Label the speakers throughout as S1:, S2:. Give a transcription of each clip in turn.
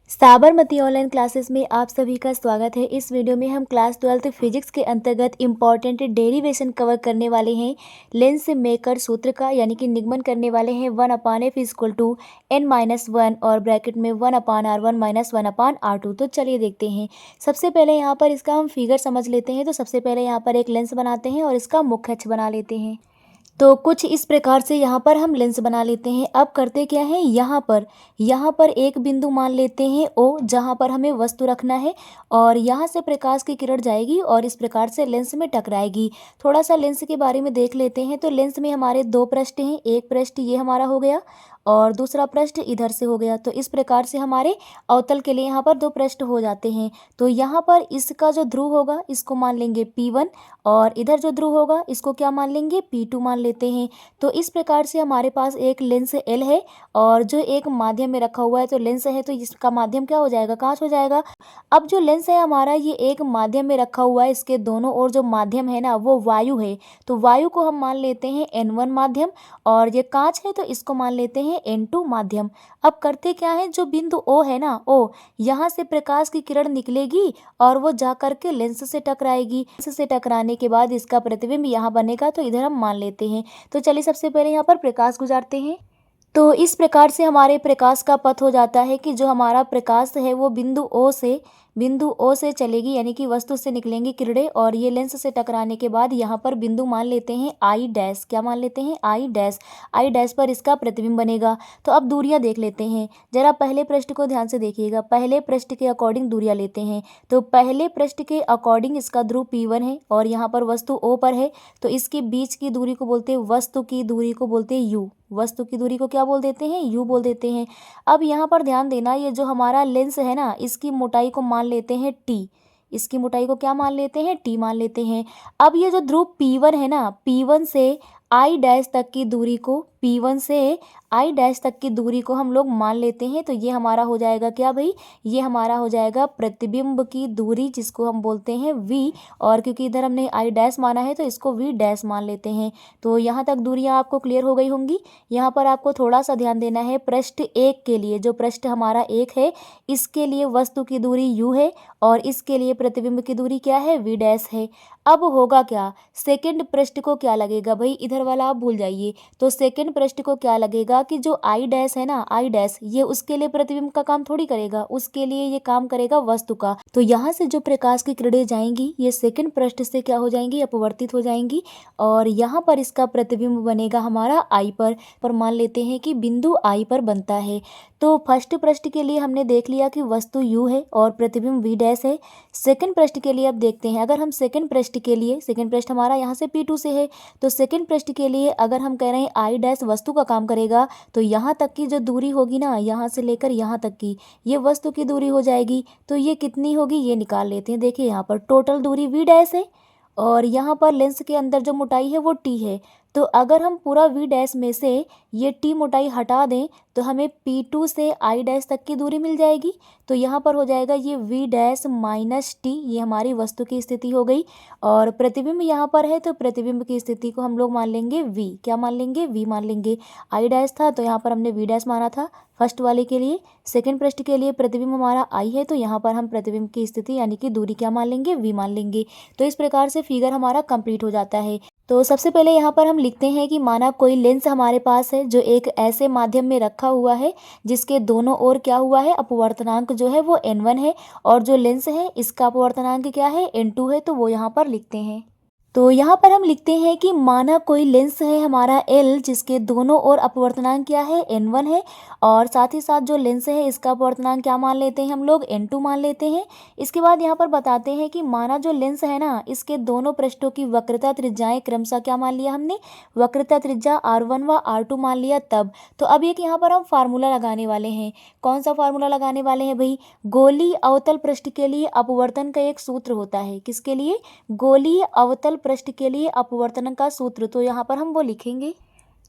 S1: Sabarmati online classes में आप सभी का स्वागत है। इस वीडियो में हम क्लास 12 फिजिक्स के अंतर्गत इम्पॉर्टेंट डेरिवेशन कवर करने वाले हैं। लेंस मेकर सूत्र का यानी कि निगमन करने वाले हैं 1/f इक्वल टू n-1 और ब्रैकेट में 1/r1 माइनस 1/r2। तो चलिए देखते हैं। सबसे पहले यहाँ पर इसका हम फिगर समझ लेते हैं। तो सबसे पहले यहाँ पर एक लेंस बनाते हैं और इसका मुख्य अक्ष बना लेते हैं। तो कुछ इस प्रकार से यहाँ पर हम लेंस बना लेते हैं। अब करते क्या है, यहाँ पर एक बिंदु मान लेते हैं ओ, जहाँ पर हमें वस्तु रखना है और यहाँ से प्रकाश की किरण जाएगी और इस प्रकार से लेंस में टकराएगी। थोड़ा सा लेंस के बारे में देख लेते हैं। तो लेंस में हमारे दो पृष्ठ हैं। एक पृष्ठ ये हमारा हो गया और दूसरा पृष्ठ इधर से हो गया। तो इस प्रकार से हमारे अवतल के लिए यहाँ पर दो पृष्ठ हो जाते हैं। तो यहाँ पर इसका जो ध्रुव होगा इसको मान लेंगे P1 और इधर जो ध्रुव होगा इसको क्या मान लेंगे, P2 मान लेते हैं। तो इस प्रकार से हमारे पास एक लेंस L है और जो एक माध्यम में रखा हुआ है। तो लेंस है तो इसका माध्यम क्या हो जाएगा, कांच हो जाएगा। अब जो लेंस है हमारा ये एक माध्यम में रखा हुआ है, इसके दोनों ओर जो माध्यम है ना वो वायु है। तो वायु को हम मान लेते हैं N1 माध्यम और ये कांच है तो इसको मान लेते हैं N2 माध्यम। अब करते क्या है, जो बिंदु O है ना O, यहाँ से प्रकाश की किरण निकलेगी और वो जा करके लेंस से टकराएगी। लेंस से टकराने के बाद इसका प्रतिबिंब यहाँ बनेगा। तो इधर हम मान लेते हैं। तो चलिए सबसे पहले यहाँ पर प्रकाश गुजारते हैं। तो इस प्रकार से हमारे प्रकाश का पथ हो जाता है कि जो हमारा प्रकाश है वो बिंदु ओ से चलेगी, यानी कि वस्तु से निकलेंगी किरणें और ये लेंस से टकराने के बाद यहाँ पर बिंदु मान लेते हैं आई डैश। क्या मान लेते हैं, आई डैश। आई डैश पर इसका प्रतिबिंब बनेगा। तो अब दूरियां देख लेते हैं। जरा पहले पृष्ठ को ध्यान से देखिएगा। पहले पृष्ठ के अकॉर्डिंग दूरियां लेते हैं। तो पहले पृष्ठ के अकॉर्डिंग इसका ध्रुव P1 है और यहाँ पर वस्तु O पर है। तो इसके बीच की दूरी को बोलते हैं, वस्तु की दूरी को बोलते हैं U। वस्तु की दूरी को क्या बोल देते हैं, U बोल देते हैं। अब यहाँ पर ध्यान देना, ये जो हमारा लेंस है ना इसकी मोटाई को मान लेते हैं T। इसकी मोटाई को क्या मान लेते हैं, T मान लेते हैं। अब ये जो ध्रुव P1 है ना, P1 से I डैश तक की दूरी को, P1 से I डैश तक की दूरी को हम लोग मान लेते हैं। तो ये हमारा हो जाएगा क्या भाई, ये हमारा हो जाएगा प्रतिबिंब की दूरी, जिसको हम बोलते हैं V। और क्योंकि इधर हमने I डैश माना है तो इसको V डैश मान लेते हैं। तो यहाँ तक दूरियाँ आपको क्लियर हो गई होंगी। यहाँ पर आपको थोड़ा सा ध्यान देना है। पृष्ठ 1 के लिए, जो पृष्ठ हमारा 1 है, इसके लिए वस्तु की दूरी U है और इसके लिए प्रतिबिंब की दूरी क्या है, V डैश है। अब होगा क्या, सेकंड पृष्ठ को क्या लगेगा भाई, इधर वाला आप भूल जाइए। तो सेकंड पृष्ठ को क्या लगेगा कि जो आई डैश है ना, आई डैश, ये उसके लिए प्रतिबिंब का काम थोड़ी करेगा, उसके लिए ये काम करेगा वस्तु का। तो यहाँ से जो प्रकाश की किरणें जाएंगी ये सेकंड पृष्ठ से क्या हो जाएंगी, अपवर्तित हो जाएंगी और यहाँ पर इसका प्रतिबिंब बनेगा हमारा आई पर मान लेते हैं कि बिंदु आई पर बनता है। तो फर्स्ट पृष्ठ के लिए हमने देख लिया कि वस्तु U है और प्रतिबिंब V डैश है। सेकंड पृष्ठ के लिए अब देखते हैं। अगर हम सेकंड पृष्ठ के लिए, सेकंड पृष्ठ हमारा यहाँ से P2 से है, तो सेकंड पृष्ठ के लिए अगर हम कह रहे हैं आई डैश वस्तु का काम करेगा, तो यहाँ तक की जो दूरी होगी ना, यहाँ से लेकर यहाँ तक की, ये वस्तु की दूरी हो जाएगी। तो ये कितनी होगी, ये निकाल लेते हैं। देखिए यहाँ पर टोटल दूरी V डैश है और यहाँ पर लेंस के अंदर जो मोटाई है वो T है। तो अगर हम पूरा V डैश में से ये T मोटाई हटा दें तो हमें P2 से I डैश तक की दूरी मिल जाएगी। तो यहाँ पर हो जाएगा ये V डैश माइनस T, ये हमारी वस्तु की स्थिति हो गई। और प्रतिबिंब यहाँ पर है तो प्रतिबिंब की स्थिति को हम लोग मान लेंगे V। क्या मान लेंगे, V मान लेंगे। I डैश था तो यहाँ पर हमने V डैश माना था फर्स्ट वाले के लिए। सेकंड पृष्ठ के लिए प्रतिबिंब हमारा I है तो यहाँ पर हम प्रतिबिंब की स्थिति यानी कि दूरी क्या मान लेंगे, V मान लेंगे। तो इस प्रकार से फिगर हमारा कंप्लीट हो जाता है। तो सबसे पहले यहाँ पर हम लिखते हैं कि माना कोई लेंस हमारे पास है जो एक ऐसे माध्यम में रखा हुआ है जिसके दोनों ओर क्या हुआ है, अपवर्तनांक जो है वो N1 है और जो लेंस है इसका अपवर्तनांक क्या है, N2 है। तो वो यहाँ पर लिखते हैं। तो यहाँ पर हम लिखते हैं कि माना कोई लेंस है हमारा L जिसके दोनों ओर अपवर्तनांक क्या है, N1 है और साथ ही साथ जो लेंस है इसका अपवर्तनांक क्या मान लेते हैं हम लोग, N2 मान लेते हैं। इसके बाद यहाँ पर बताते हैं कि माना जो लेंस है ना इसके दोनों पृष्ठों की वक्रता त्रिज्याएं क्रमशः क्या मान लिया हमने, वक्रता त्रिज्या R1 व R2 मान लिया तब। तो अब एक यहाँ पर हम फार्मूला लगाने वाले हैं। कौन सा फार्मूला लगाने वाले हैं भाई, गोलीय अवतल पृष्ठ के लिए अपवर्तन का एक सूत्र होता है। किसके लिए, गोलीय अवतल पृष्ठ के लिए अपवर्तन का सूत्र। तो यहाँ पर हम वो लिखेंगे।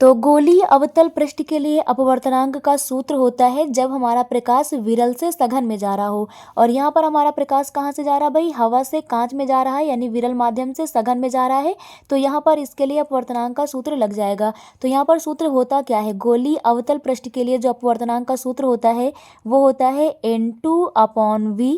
S1: तो गोलीय अवतल पृष्ठ के लिए अपवर्तनांक का सूत्र होता है जब हमारा प्रकाश विरल से सघन में जा रहा हो। और यहाँ पर हमारा प्रकाश कहाँ से जा रहा है भाई, हवा से कांच में जा रहा है, यानी विरल माध्यम से सघन में जा रहा है। तो यहाँ पर इसके लिए अपवर्तनांक का सूत्र लग जाएगा। तो यहाँ पर सूत्र होता क्या है, गोलीय अवतल पृष्ठ के लिए जो अपवर्तनांक का सूत्र होता है वो होता है N2/V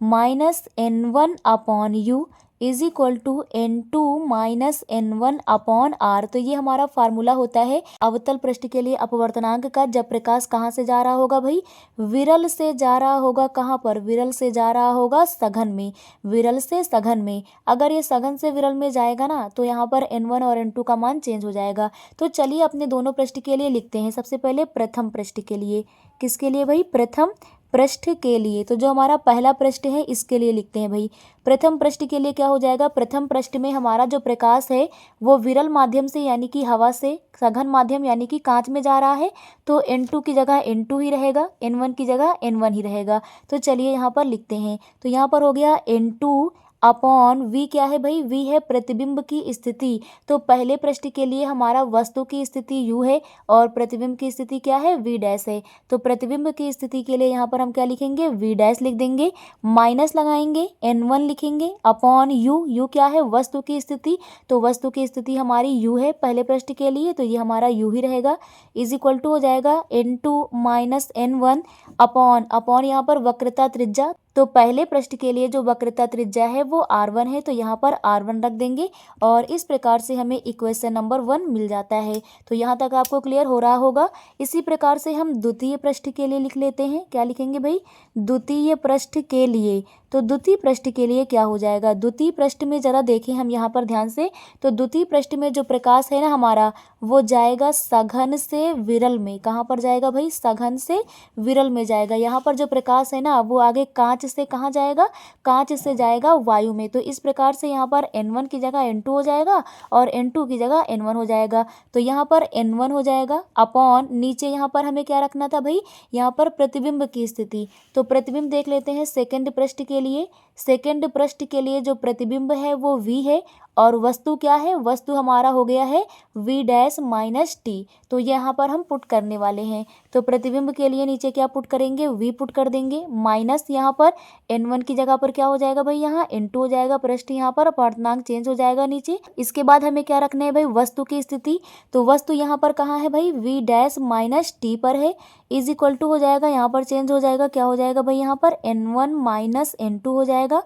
S1: minus N1/U is equal to N2 minus N1/R। तो ये हमारा फार्मूला होता है अवतल पृष्ठ के लिए अपवर्तनांक का, जब प्रकाश कहाँ से जा रहा होगा भाई, विरल से जा रहा होगा। कहाँ पर, विरल से जा रहा होगा सघन में, विरल से सघन में। अगर ये सघन से विरल में जाएगा ना तो यहाँ पर N1 और N2 का मान चेंज हो जाएगा। तो चलिए अपने दोनों पृष्ठ के लिए लिखते हैं। सबसे पहले प्रथम पृष्ठ के लिए, किसके लिए भाई, प्रथम पृष्ठ के लिए। तो जो हमारा पहला पृष्ठ है इसके लिए लिखते हैं भाई। प्रथम पृष्ठ के लिए क्या हो जाएगा, प्रथम पृष्ठ में हमारा जो प्रकाश है वो विरल माध्यम से यानी कि हवा से सघन माध्यम यानी कि कांच में जा रहा है। तो N2 की जगह N2 ही रहेगा, N1 की जगह N1 ही रहेगा। तो चलिए यहाँ पर लिखते हैं। तो यहाँ पर हो गया N2/V। क्या है भाई, V है प्रतिबिंब की स्थिति। तो पहले पृष्ठ के लिए हमारा वस्तु की स्थिति U है और प्रतिबिंब की स्थिति क्या है, V डैश है। तो प्रतिबिंब की स्थिति के लिए यहाँ पर हम क्या लिखेंगे, V डैश लिख देंगे, माइनस लगाएंगे, N1 लिखेंगे अपॉन U। U क्या है, वस्तु की स्थिति। तो वस्तु की स्थिति हमारी U है पहले पृष्ठ के लिए, तो ये हमारा U ही रहेगा। इज इक्वल टू हो जाएगा N2 माइनस N1 अपॉन यहाँ पर वक्रता त्रिज्या। तो पहले पृष्ठ के लिए जो वक्रता त्रिज्या है वो R1 है, तो यहाँ पर R1 रख देंगे और इस प्रकार से हमें इक्वेशन नंबर 1 मिल जाता है। तो यहाँ तक आपको क्लियर हो रहा होगा। इसी प्रकार से हम द्वितीय पृष्ठ के लिए लिख लेते हैं। क्या लिखेंगे भाई, द्वितीय पृष्ठ के लिए। तो द्वितीय पृष्ठ के लिए क्या हो जाएगा, द्वितीय पृष्ठ में ज़रा देखें हम यहाँ पर ध्यान से। तो द्वितीय पृष्ठ में जो प्रकाश है ना हमारा वो जाएगा सघन से विरल में। कहाँ पर जाएगा भाई, सघन से विरल में जाएगा। यहाँ पर जो प्रकाश है ना वो आगे कांच से कहाँ जाएगा, कांच से जाएगा वायु में। तो इस प्रकार से यहाँ पर N1 की जगह N2 हो जाएगा और N2 की जगह N1 हो जाएगा। तो यहाँ पर N1 हो जाएगा अपॉन नीचे यहाँ पर हमें क्या रखना था भाई, यहाँ पर प्रतिबिंब की स्थिति। तो प्रतिबिंब देख लेते हैं सेकंड पृष्ठ के लिए। सेकंड पृष्ठ के लिए जो प्रतिबिंब है वो V है और वस्तु क्या है, वस्तु हमारा हो गया है V डैश माइनस T। तो यहाँ पर हम पुट करने वाले हैं। तो प्रतिबिंब के लिए नीचे क्या पुट करेंगे, V पुट कर देंगे, माइनस यहाँ पर N1 की जगह पर क्या हो जाएगा भाई, यहाँ N2 हो जाएगा। पृष्ठ यहाँ पर अपवर्तनांक चेंज हो जाएगा नीचे। इसके बाद हमें क्या रखना है भाई, वस्तु की स्थिति। तो वस्तु यहाँ पर कहाँ है भाई, V डैश माइनस T पर है। इज इक्वल टू हो जाएगा, यहाँ पर चेंज हो जाएगा, क्या हो जाएगा भाई, यहाँ पर N1 माइनस N2 हो जाएगा।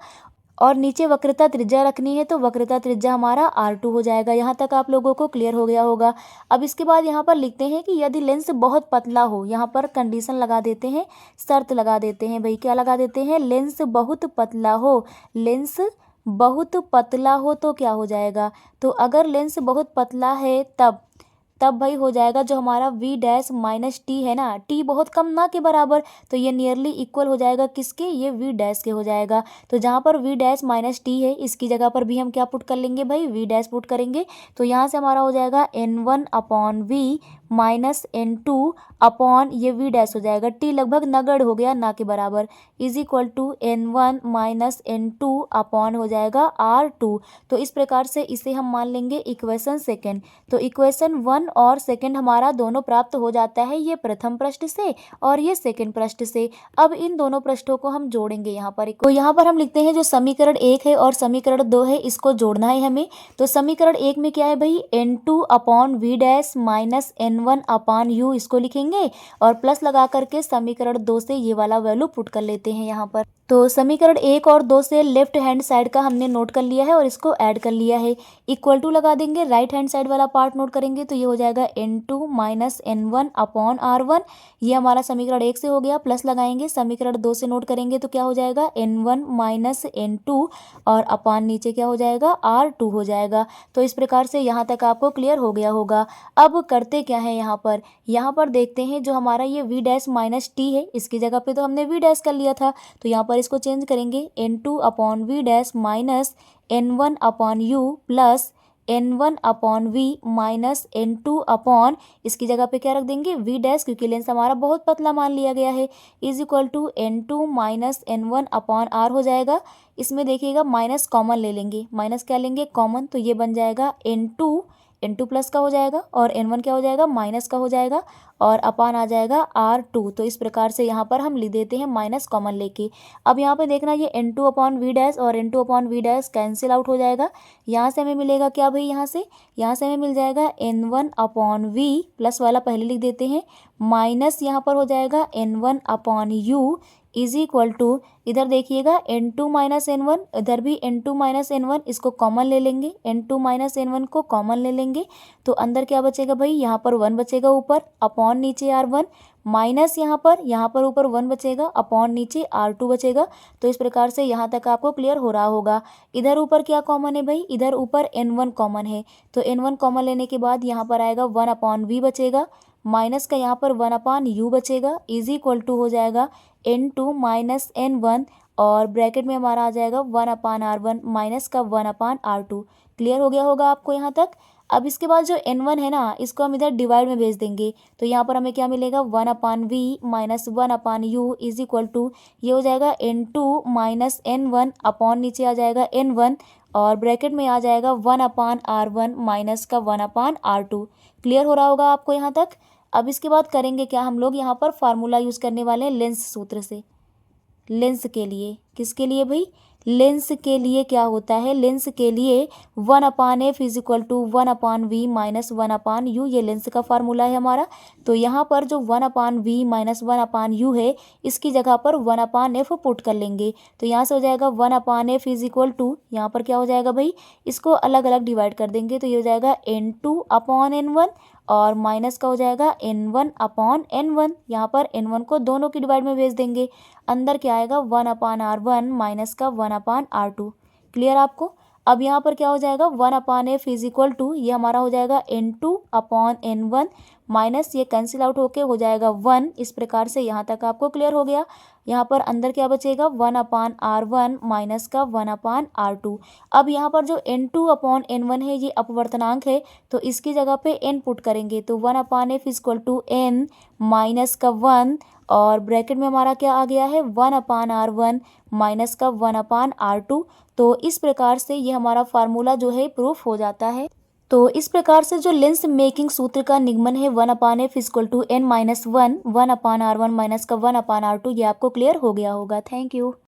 S1: और नीचे वक्रता त्रिज्या रखनी है तो वक्रता त्रिज्या हमारा R2 हो जाएगा। यहाँ तक आप लोगों को क्लियर हो गया होगा। अब इसके बाद यहाँ पर लिखते हैं कि यदि लेंस बहुत पतला हो, यहाँ पर कंडीशन लगा देते हैं, शर्त लगा देते हैं भाई। क्या लगा देते हैं, लेंस बहुत पतला हो, लेंस बहुत पतला हो तो क्या हो जाएगा। तो अगर लेंस बहुत पतला है तब भाई हो जाएगा जो हमारा V डैश माइनस T है ना, T बहुत कम ना के बराबर, तो ये नियरली इक्वल हो जाएगा किसके, ये V डैश के हो जाएगा। तो जहाँ पर V डैश माइनस T है इसकी जगह पर भी हम क्या पुट कर लेंगे भाई, V डैश पुट करेंगे। तो यहाँ से हमारा हो जाएगा N1 upon V minus N2 upon ये V डैश हो जाएगा, T लगभग नगण्य हो गया ना के बराबर, is equal to N1 minus N2 upon हो जाएगा R2। तो इस प्रकार से इसे हम मान लेंगे इक्वेशन सेकेंड। तो इक्वेशन 1 और सेकंड हमारा दोनों प्राप्त हो जाता है, ये प्रथम पृष्ठ से और ये सेकंड पृष्ठ से। अब इन दोनों पृष्ठों को हम जोड़ेंगे यहाँ पर। तो यहाँ पर हम लिखते हैं जो समीकरण 1 है और समीकरण 2 है इसको जोड़ना है हमें। तो समीकरण 1 में क्या है भाई, N2 upon V dash minus N1 upon U इसको लिखेंगे और प्लस लगा करके समीकरण 2 से ये वाला वैल्यू पुट कर लेते हैं यहाँ पर। तो समीकरण 1 और 2 से लेफ्ट हैंड साइड का हमने नोट कर लिया है और इसको ऐड कर लिया है। इक्वल टू लगा देंगे, राइट हैंड साइड वाला पार्ट नोट करेंगे तो ये हो जाएगा N2 minus N1 upon R1। ये हमारा समीकरण 1 से हो गया। प्लस लगाएंगे, समीकरण 2 से नोट करेंगे तो क्या हो जाएगा N1 माइनस N2 और अपॉन नीचे क्या हो जाएगा R2 हो जाएगा। तो इस प्रकार से यहाँ तक आपको क्लियर हो गया होगा। अब करते क्या है यहाँ पर देखते हैं जो हमारा ये V डैश माइनस T है इसकी जगह पे तो हमने V डैश कर लिया था, तो यहाँ पर इसको चेंज करेंगे N2 upon V dash minus N1 upon U plus N1 upon V minus N2 upon इसकी जगह पे क्या रख देंगे V डैश, क्योंकि लेंस हमारा बहुत पतला मान लिया गया है, is equal to N2 minus N1 upon R हो जाएगा। इसमें देखिएगा माइनस कॉमन ले लेंगे, माइनस क्या लेंगे कॉमन, तो ये बन जाएगा N2 प्लस का हो जाएगा और N1 क्या हो जाएगा, माइनस का हो जाएगा और अपान आ जाएगा R2। तो इस प्रकार से यहाँ पर हम लिख देते हैं माइनस कॉमन लेके। अब यहाँ पे देखना ये N2 अपॉन वी डैश और N2 upon V dash cancel out हो जाएगा। यहाँ से हमें मिलेगा क्या भाई, यहाँ से हमें मिल जाएगा N1 अपॉन वी, प्लस वाला पहले लिख देते हैं, माइनस यहाँ पर हो जाएगा N1 upon U is equal to, इधर देखिएगा N2 माइनस N1, इधर भी N2 माइनस N1, इसको कॉमन ले लेंगे, N2 माइनस N1 को कॉमन ले लेंगे तो अंदर क्या बचेगा भाई, यहाँ पर 1 बचेगा ऊपर, अपॉन नीचे R1, माइनस यहाँ पर ऊपर 1 बचेगा, अपॉन नीचे R2 बचेगा। तो इस प्रकार से यहाँ तक आपको क्लियर हो रहा होगा। इधर ऊपर क्या कॉमन है भाई, इधर ऊपर N1 कॉमन है, तो N1 कॉमन लेने के बाद यहाँ पर आएगा 1 अपॉन वी बचेगा, माइनस का यहाँ पर 1 अपान यू बचेगा इज इक्वल टू हो जाएगा N2 माइनस N1 और ब्रैकेट में हमारा आ जाएगा 1 अपान R1 माइनस का 1 अपान R2। क्लियर हो गया होगा आपको यहाँ तक। अब इसके बाद जो N1 है ना, इसको हम इधर डिवाइड में भेज देंगे तो यहाँ पर हमें क्या मिलेगा, 1 upon v minus 1 upon u is equal to, ये हो जाएगा N2 माइनस N1 अपॉन नीचे आ जाएगा N1 और ब्रैकेट में आ जाएगा 1 अपान R1 माइनस का 1 अपान R2। क्लियर हो रहा होगा आपको यहाँ तक। अब इसके बाद करेंगे क्या, हम लोग यहाँ पर फार्मूला यूज़ करने वाले हैं लेंस सूत्र से। लेंस के लिए, किसके लिए भाई, लेंस के लिए क्या होता है, लेंस के लिए 1 upon f is equal to 1 upon v minus 1 upon u, ये लेंस का फार्मूला है हमारा। तो यहाँ पर जो 1 upon v minus 1 upon u है, इसकी जगह पर 1 अपान एफ पुट कर लेंगे तो यहाँ से हो जाएगा 1 upon f is equal to, यहाँ पर क्या हो जाएगा भाई, इसको अलग अलग डिवाइड कर देंगे तो ये हो जाएगा N2 अपॉन N1 और माइनस का हो जाएगा N1 अपॉन N1, यहाँ पर N1 को दोनों की डिवाइड में भेज देंगे, अंदर क्या आएगा 1 अपान R1 माइनस का 1 अपान R2। क्लियर आपको। अब यहाँ पर क्या हो जाएगा 1 upon f is equal to, ये हमारा हो जाएगा N2 अपॉन N1 माइनस ये कैंसिल आउट होके हो जाएगा 1। इस प्रकार से यहाँ तक आपको क्लियर हो गया। यहाँ पर अंदर क्या बचेगा 1 अपान R1 माइनस का 1 अपान R2। अब यहाँ पर जो N2 अपॉन N1 है ये अपवर्तनांक है तो इसकी जगह पे n पुट करेंगे तो 1 upon f equal to n minus का 1 और ब्रैकेट में हमारा क्या आ गया है 1 अपान R1 माइनस का 1 अपान R2। तो इस प्रकार से ये हमारा फार्मूला जो है प्रूफ हो जाता है। तो इस प्रकार से जो लेंस मेकिंग सूत्र का निगमन है 1 upon f equal to n minus 1 1 upon R1 minus का 1 अपान R2, ये आपको क्लियर हो गया होगा। Thank you.